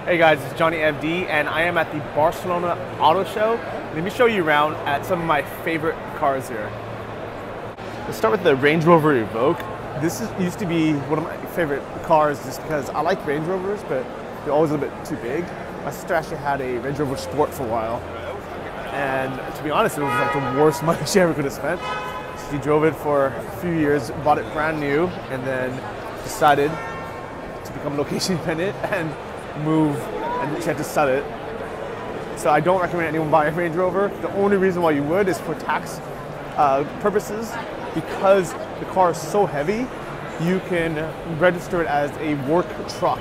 Hey guys, it's Johnny FD and I am at the Barcelona Auto Show. Let me show you around at some of my favorite cars here. Let's start with the Range Rover Evoque. Used to be one of my favorite cars just because I like Range Rovers, but they're always a little bit too big. My sister actually had a Range Rover Sport for a while. And to be honest, it was like the worst money she ever could have spent. She drove it for a few years, bought it brand new, and then decided to become location dependent and move, and she had to sell it. So I don't recommend anyone buy a Range Rover. The only reason why you would is for tax purposes. Because the car is so heavy, you can register it as a work truck.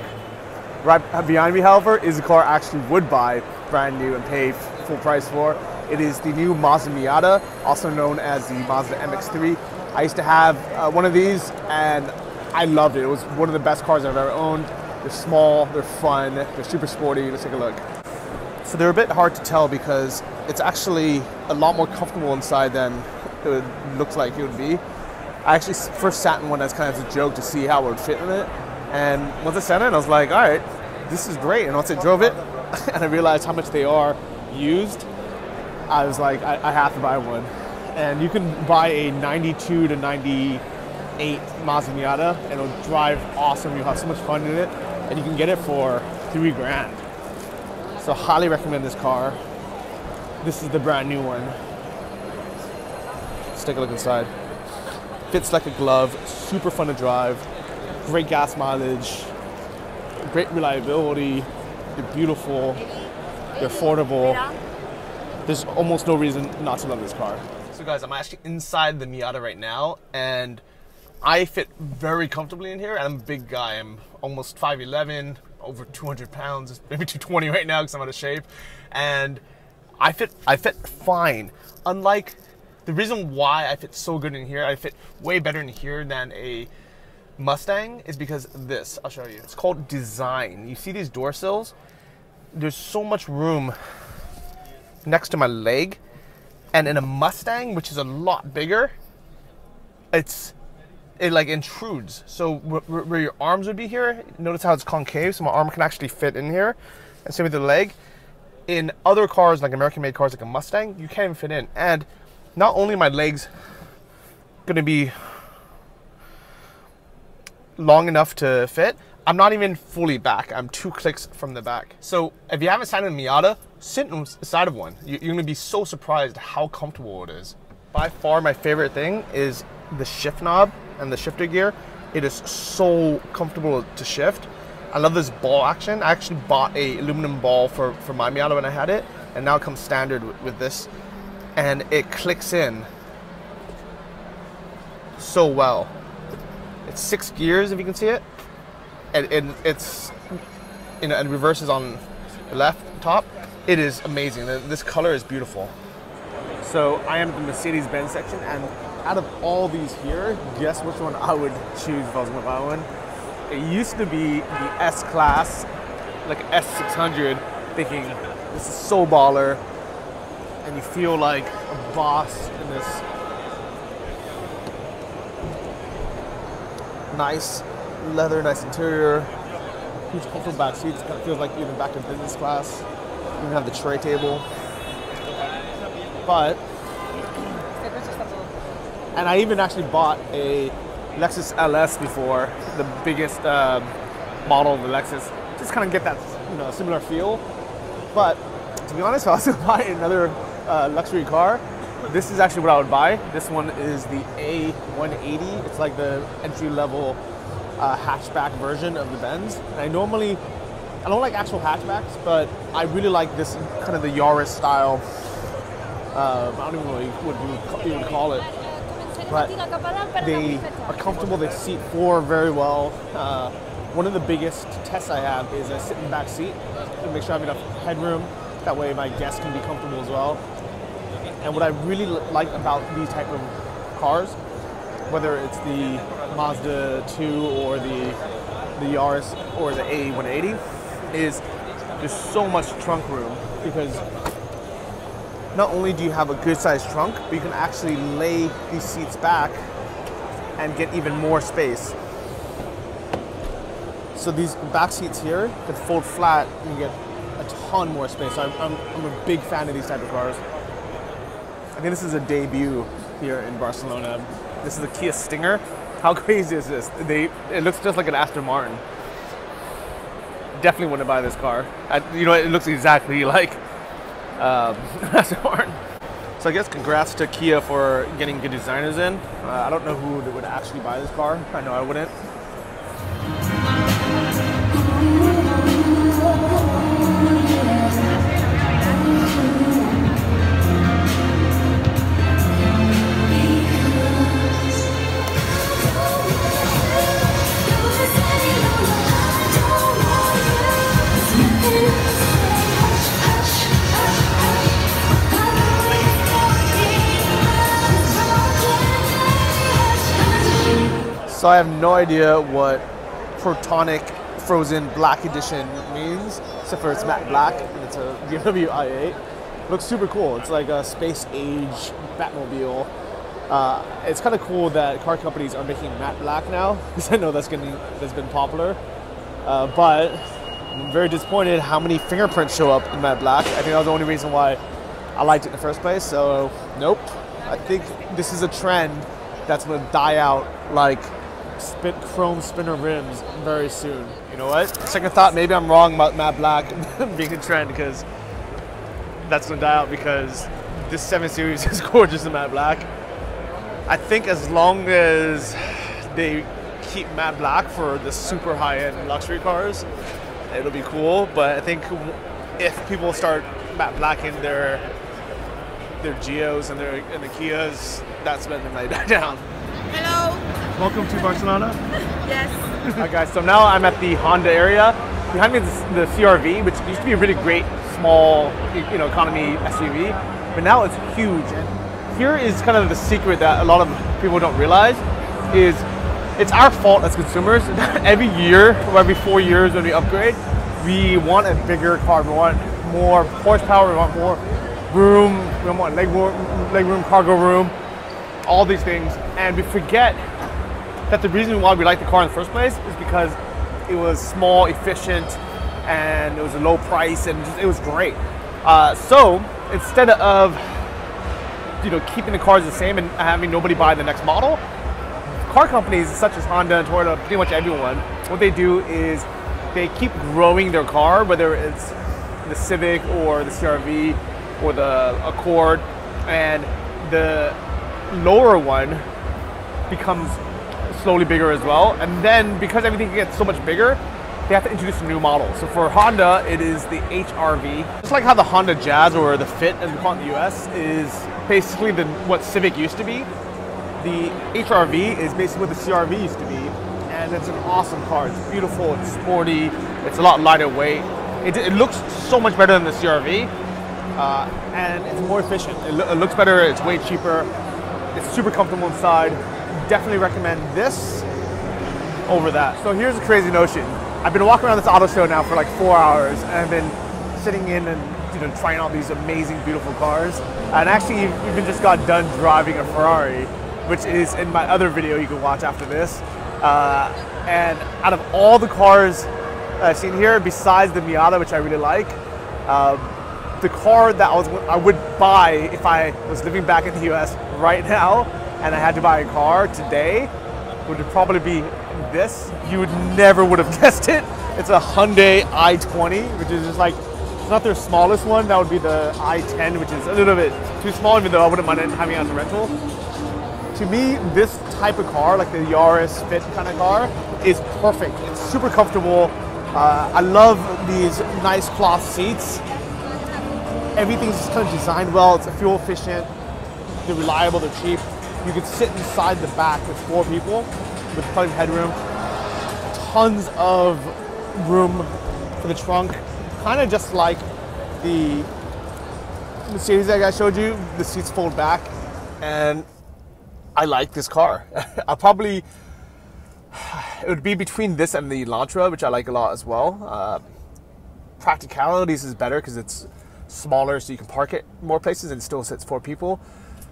Right behind me, however, is a car I actually would buy brand new and pay full price for. It is the new Mazda Miata, also known as the Mazda MX-5. I used to have one of these and I loved it. It was one of the best cars I've ever owned. They're small, they're fun, they're super sporty. Let's take a look. So they're a bit hard to tell because it's actually a lot more comfortable inside than it looks like it would be. I actually first sat in one as kind of a joke to see how it would fit in it. And once I sat in, I was like, all right, this is great. And once I drove it and I realized how much they are used, I was like, I have to buy one. And you can buy a 92 to 98 Mazda Miata and it'll drive awesome. You'll have so much fun in it. And you can get it for $3 grand. So highly recommend this car. This is the brand new one. Let's take a look inside. Fits like a glove, super fun to drive, great gas mileage, great reliability, they're beautiful, they're affordable. There's almost no reason not to love this car. So guys, I'm actually inside the Miata right now and I fit very comfortably in here, and I'm a big guy. I'm almost 5'11", over 200 pounds, maybe 220 right now because I'm out of shape. And I fit fine. Unlike, the reason why I fit so good in here, I fit way better in here than a Mustang, is because of this. I'll show you. It's called design. You see these door sills? There's so much room next to my leg. And in a Mustang, which is a lot bigger, it like intrudes. So where your arms would be here, notice how it's concave, so my arm can actually fit in here. And same with the leg. In other cars, like American-made cars like a Mustang, you can't even fit in. And not only are my legs gonna be long enough to fit, I'm not even fully back. I'm 2 clicks from the back. So if you haven't sat in a Miata, sit inside of one. You're gonna be so surprised how comfortable it is. By far my favorite thing is the shift knob and the shifter gear. It is so comfortable to shift. I love this ball action. I actually bought a aluminum ball for my Miata when I had it, and now it comes standard with this, and it clicks in so well. It's 6 gears if you can see it, and it's, you know, and reverses on the left top. It is amazing. This color is beautiful. So I am at the Mercedes-Benz section, and out of all these here, guess which one I would choose if I was gonna buy one? It used to be the S-Class, like S600, thinking this is so baller, and you feel like a boss in this nice leather, nice interior, huge comfortable back seats. Kind of feels like you're back in business class. You even have the tray table. But, and I even actually bought a Lexus LS before, the biggest model of the Lexus, just kind of get that, you know, similar feel. But to be honest, if I was going to buy another luxury car, this is actually what I would buy. This one is the A180. It's like the entry-level hatchback version of the Benz. And I don't like actual hatchbacks, but I really like this kind of the Yaris style. I don't even know what you would call it, but they are comfortable. They seat 4 very well. One of the biggest tests I have is I sit in the back seat to make sure I have enough headroom. That way my guests can be comfortable as well. And what I really like about these type of cars, whether it's the Mazda 2 or the Yaris or the A180, is there's so much trunk room, because not only do you have a good sized trunk, but you can actually lay these seats back and get even more space. So these back seats here can fold flat and you get a ton more space. So I'm a big fan of these type of cars. I think this is a debut here in Barcelona. This is the Kia Stinger. How crazy is this? It looks just like an Aston Martin. Definitely wouldn't buy this car. You know, it looks exactly like Aston Martin. So I guess congrats to Kia for getting good designers in. I don't know who would actually buy this car. I know I wouldn't. So I have no idea what Protonic Frozen Black Edition means, except for it's matte black and it's a BMW i8. Looks super cool. It's like a space age Batmobile. It's kind of cool that car companies are making matte black now, because I know that's been popular. But I'm very disappointed how many fingerprints show up in matte black. I think that was the only reason why I liked it in the first place. So nope. I think this is a trend that's going to die out like chrome spinner rims very soon. You know what? Second thought, maybe I'm wrong about matte black being a trend, because that's gonna die out, because this 7 Series is gorgeous in matte black. I think as long as they keep matte black for the super high-end luxury cars, it'll be cool. But I think if people start matte blacking their Geos and the Kias, that's when they might die down. Hello. Welcome to Barcelona. Yes. Hi guys, so now I'm at the Honda area. Behind me is the CR-V, which used to be a really great small, economy SUV, but now it's huge. And here is kind of the secret that a lot of people don't realize is it's our fault as consumers. Every year or every 4 years when we upgrade, we want a bigger car. We want more horsepower. We want more room. We want leg room, cargo room, all these things, and we forget that the reason why we like the car in the first place is because it was small, efficient, and it was a low price, and it was great. So instead of keeping the cars the same and having nobody buy the next model, car companies such as Honda and Toyota, pretty much everyone, what they do is they keep growing their car, whether it's the Civic or the CR-V or the Accord, and the lower one becomes slowly bigger as well. And then because everything gets so much bigger, they have to introduce a new model. So for Honda, it is the HR-V. Just like how the Honda Jazz, or the Fit as we call it in the US, is basically what Civic used to be. The HR-V is basically what the CR-V used to be. And it's an awesome car. It's beautiful, it's sporty, it's a lot lighter weight. It looks so much better than the CR-V. And it's more efficient. It looks better, it's way cheaper. It's super comfortable inside. Definitely recommend this over that. So here's a crazy notion. I've been walking around this auto show now for like 4 hours, and I've been sitting in and trying out these amazing, beautiful cars. And actually, even just got done driving a Ferrari, which is in my other video you can watch after this. And out of all the cars I've seen here, besides the Miata, which I really like, the car that I would buy if I was living back in the US right now and I had to buy a car today would probably be this. You would have guessed it. It's a Hyundai i20, which is just like, it's not their smallest one. That would be the i10, which is a little bit too small, even though I wouldn't mind having it as a rental. To me, this type of car, like the Yaris Fit kind of car, is perfect. It's super comfortable. I love these nice cloth seats. Everything's just kind of designed well. It's fuel efficient. They're reliable. They're cheap. You can sit inside the back with 4 people with plenty of headroom. Tons of room for the trunk. Kind of just like the Mercedes that I showed you. The seats fold back, and I like this car. It would be between this and the Elantra, which I like a lot as well. Practicalities is better because it's smaller, so you can park it more places and it still sits 4 people.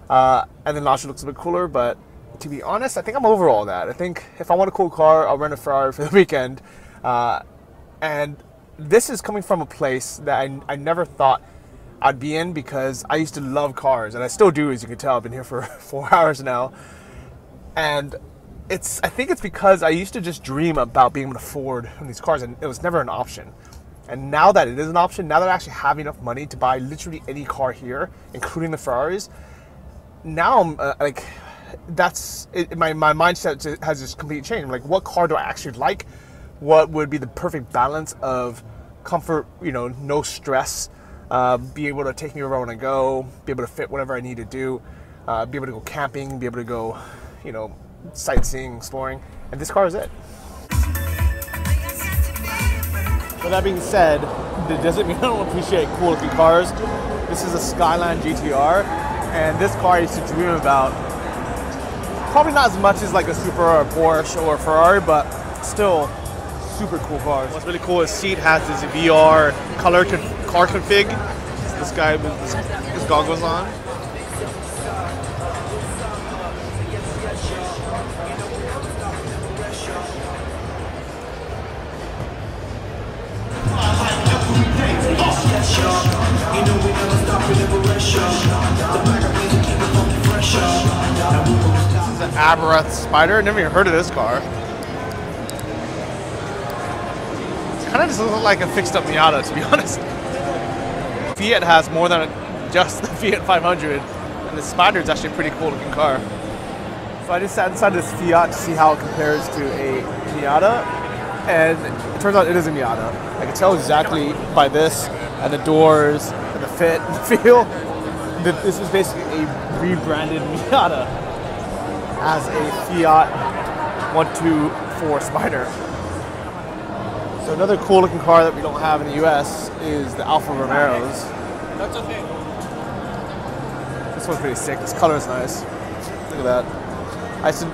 And then Elantra looks a bit cooler, but to be honest, I think I'm over all that. I think if I want a cool car, I'll rent a Ferrari for the weekend. And this is coming from a place that I never thought I'd be in, because I used to love cars, and I still do, as you can tell. I've been here for 4 hours now. And I think it's because I used to just dream about being able to afford these cars, and it was never an option. And now that it is an option, now that I actually have enough money to buy literally any car here, including the Ferraris, now I'm like, that's it, my mindset has just completely changed. I'm like, what car do I actually like? What would be the perfect balance of comfort, no stress, be able to take me wherever I want to go, be able to fit whatever I need to do, be able to go camping, be able to go, sightseeing, exploring, and this car is it. With that being said, that doesn't mean I don't appreciate cool looking cars. This is a Skyline GTR, and this car I used to dream about. Probably not as much as like a Supra or a Porsche or a Ferrari, but still super cool cars. What's really cool is Seat has this VR car config. This guy with his goggles on. This is an Aberrath Spider. Never even heard of this car. It kind of just looks like a fixed up Miata, to be honest. Fiat has more than just the Fiat 500, and the Spider is actually a pretty cool looking car. So I just sat inside this Fiat to see how it compares to a Miata, and it turns out it is a Miata. I can tell exactly by this and the doors and the fit and the feel that this is basically a rebranded Miata as a Fiat 124 Spider. So another cool looking car that we don't have in the US is the Alfa Romeos. That's okay. This one's pretty sick. This color is nice. Look at that. I used to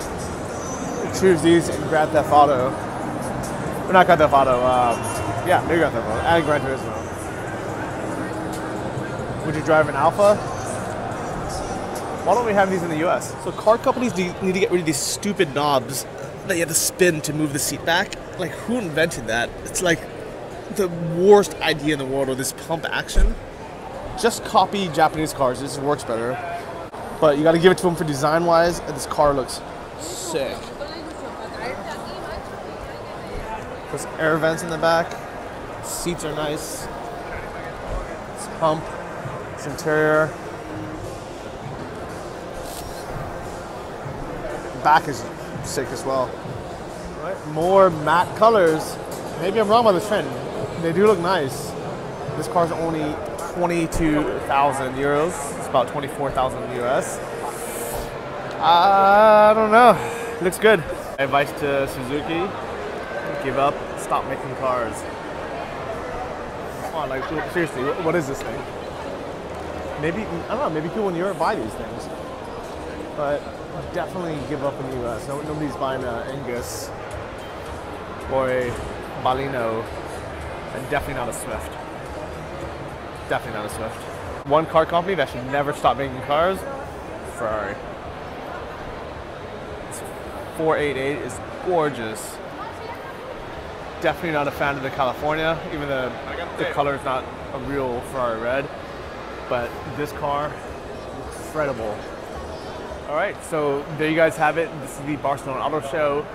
choose these in Grand Theft Auto. Or not Grand Theft Auto, yeah, maybe Grand Theft Auto, and Gran Turismo. Would you drive an Alfa? Why don't we have these in the US? So car companies need to get rid of these stupid knobs that you have to spin to move the seat back. Like, who invented that? It's like the worst idea in the world with this pump action. Just copy Japanese cars, this works better. But you gotta give it to them for design wise, and this car looks sick. There's air vents in the back, seats are nice. This pump, this interior. The back is sick as well. Right. More matte colors. Maybe I'm wrong about the trend. They do look nice. This car's only 22,000 euros. It's about 24,000 US. I don't know. Looks good. My advice to Suzuki: give up. Stop making cars. Come on, like seriously, what is this thing? Maybe, I don't know. Maybe people in Europe buy these things, but definitely give up in the US. Nobody's buying an Angus or a Baleno, and definitely not a Swift. Definitely not a Swift. One car company that should never stop making cars: Ferrari. This 488 is gorgeous. Definitely not a fan of the California, even the color is not a real Ferrari red. But this car, incredible. All right, so there you guys have it. This is the Barcelona Auto Show.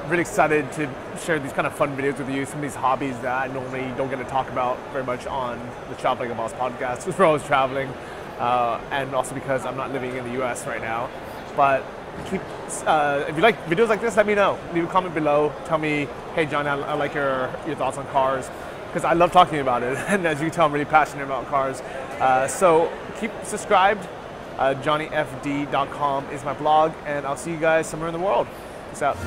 Really excited to share these kind of fun videos with you, some of these hobbies that I normally don't get to talk about very much on the Traveling a Boss podcast, because we're always traveling, and also because I'm not living in the US right now. But if you like videos like this, let me know. Leave a comment below. Tell me, hey John, I like your thoughts on cars, because I love talking about it. And as you can tell, I'm really passionate about cars. So keep subscribed. JohnnyFD.com is my blog, and I'll see you guys somewhere in the world. Peace out.